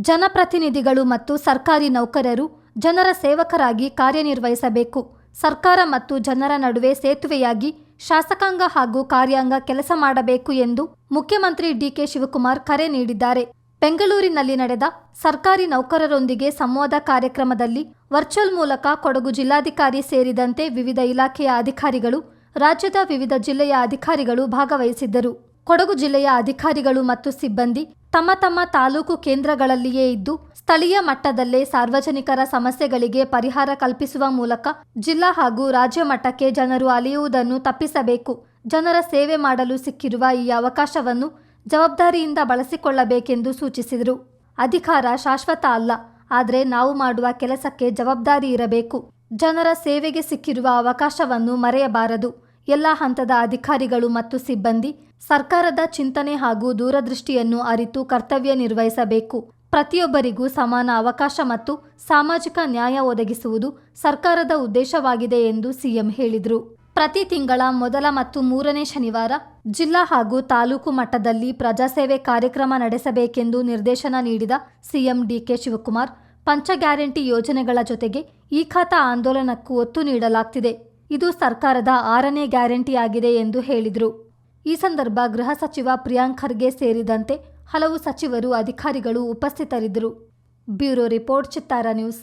ಜನಪ್ರತಿನಿಧಿಗಳು ಮತ್ತು ಸರ್ಕಾರಿ ನೌಕರರು ಜನರ ಸೇವಕರಾಗಿ ಕಾರ್ಯನಿರ್ವಹಿಸಬೇಕು. ಸರ್ಕಾರ ಮತ್ತು ಜನರ ನಡುವೆ ಸೇತುವೆಯಾಗಿ ಶಾಸಕಾಂಗ ಹಾಗೂ ಕಾರ್ಯಾಂಗ ಕೆಲಸ ಮಾಡಬೇಕು ಎಂದು ಮುಖ್ಯಮಂತ್ರಿ ಡಿಕೆ ಶಿವಕುಮಾರ್ ಕರೆ ನೀಡಿದ್ದಾರೆ. ಬೆಂಗಳೂರಿನಲ್ಲಿ ನಡೆದ ಸರ್ಕಾರಿ ನೌಕರರೊಂದಿಗೆ ಸಂವಾದ ಕಾರ್ಯಕ್ರಮದಲ್ಲಿ ವರ್ಚುವಲ್ ಮೂಲಕ ಕೊಡಗು ಜಿಲ್ಲಾಧಿಕಾರಿ ಸೇರಿದಂತೆ ವಿವಿಧ ಇಲಾಖೆಯ ಅಧಿಕಾರಿಗಳು, ರಾಜ್ಯದ ವಿವಿಧ ಜಿಲ್ಲೆಯ ಅಧಿಕಾರಿಗಳು ಭಾಗವಹಿಸಿದ್ದರು. ಕೊಡಗು ಜಿಲ್ಲೆಯ ಅಧಿಕಾರಿಗಳು ಮತ್ತು ಸಿಬ್ಬಂದಿ ತಮ್ಮ ತಮ್ಮ ತಾಲೂಕು ಕೇಂದ್ರಗಳಲ್ಲಿಯೇ ಇದ್ದು ಸ್ಥಳೀಯ ಮಟ್ಟದಲ್ಲೇ ಸಾರ್ವಜನಿಕರ ಸಮಸ್ಯೆಗಳಿಗೆ ಪರಿಹಾರ ಕಲ್ಪಿಸುವ ಮೂಲಕ ಜಿಲ್ಲಾ ಹಾಗೂ ರಾಜ್ಯ ಮಟ್ಟಕ್ಕೆ ಜನರು ಅಲೆಯುವುದನ್ನು ತಪ್ಪಿಸಬೇಕು. ಜನರ ಸೇವೆ ಮಾಡಲು ಸಿಕ್ಕಿರುವ ಈ ಅವಕಾಶವನ್ನು ಜವಾಬ್ದಾರಿಯಿಂದ ಬಳಸಿಕೊಳ್ಳಬೇಕೆಂದು ಸೂಚಿಸಿದರು. ಅಧಿಕಾರ ಶಾಶ್ವತ ಅಲ್ಲ, ಆದರೆ ನಾವು ಮಾಡುವ ಕೆಲಸಕ್ಕೆ ಜವಾಬ್ದಾರಿ ಇರಬೇಕು. ಜನರ ಸೇವೆಗೆ ಸಿಕ್ಕಿರುವ ಅವಕಾಶವನ್ನು ಮರೆಯಬಾರದು. ಎಲ್ಲ ಹಂತದ ಅಧಿಕಾರಿಗಳು ಮತ್ತು ಸಿಬ್ಬಂದಿ ಸರ್ಕಾರದ ಚಿಂತನೆ ಹಾಗೂ ದೂರದೃಷ್ಟಿಯನ್ನು ಅರಿತು ಕರ್ತವ್ಯ ನಿರ್ವಹಿಸಬೇಕು. ಪ್ರತಿಯೊಬ್ಬರಿಗೂ ಸಮಾನ ಅವಕಾಶ ಮತ್ತು ಸಾಮಾಜಿಕ ನ್ಯಾಯ ಒದಗಿಸುವುದು ಸರ್ಕಾರದ ಉದ್ದೇಶವಾಗಿದೆ ಎಂದು ಸಿಎಂ ಹೇಳಿದರು. ಪ್ರತಿ ತಿಂಗಳ ಮೊದಲ ಮತ್ತು ಮೂರನೇ ಶನಿವಾರ ಜಿಲ್ಲಾ ಹಾಗೂ ತಾಲೂಕು ಮಟ್ಟದಲ್ಲಿ ಪ್ರಜಾಸೇವೆ ಕಾರ್ಯಕ್ರಮ ನಡೆಸಬೇಕೆಂದು ನಿರ್ದೇಶನ ನೀಡಿದ ಸಿಎಂ ಡಿಕೆ ಶಿವಕುಮಾರ್, ಪಂಚ ಗ್ಯಾರಂಟಿ ಯೋಜನೆಗಳ ಜೊತೆಗೆ ಈ ಖಾತಾ ಆಂದೋಲನಕ್ಕೂ ಒತ್ತು ನೀಡಲಾಗ್ತಿದೆ. ಇದು ಸರ್ಕಾರದ 6ನೇ ಗ್ಯಾರಂಟಿಯಾಗಿದೆ ಎಂದು ಹೇಳಿದರು. ಈ ಸಂದರ್ಭ ಗೃಹ ಸಚಿವ ಪ್ರಿಯಾಂಕ್ ಖರ್ಗೆ ಸೇರಿದಂತೆ ಹಲವು ಸಚಿವರು, ಅಧಿಕಾರಿಗಳು ಉಪಸ್ಥಿತರಿದ್ದರು. ಬ್ಯೂರೋ ರಿಪೋರ್ಟ್, ಚಿತ್ತಾರ ನ್ಯೂಸ್.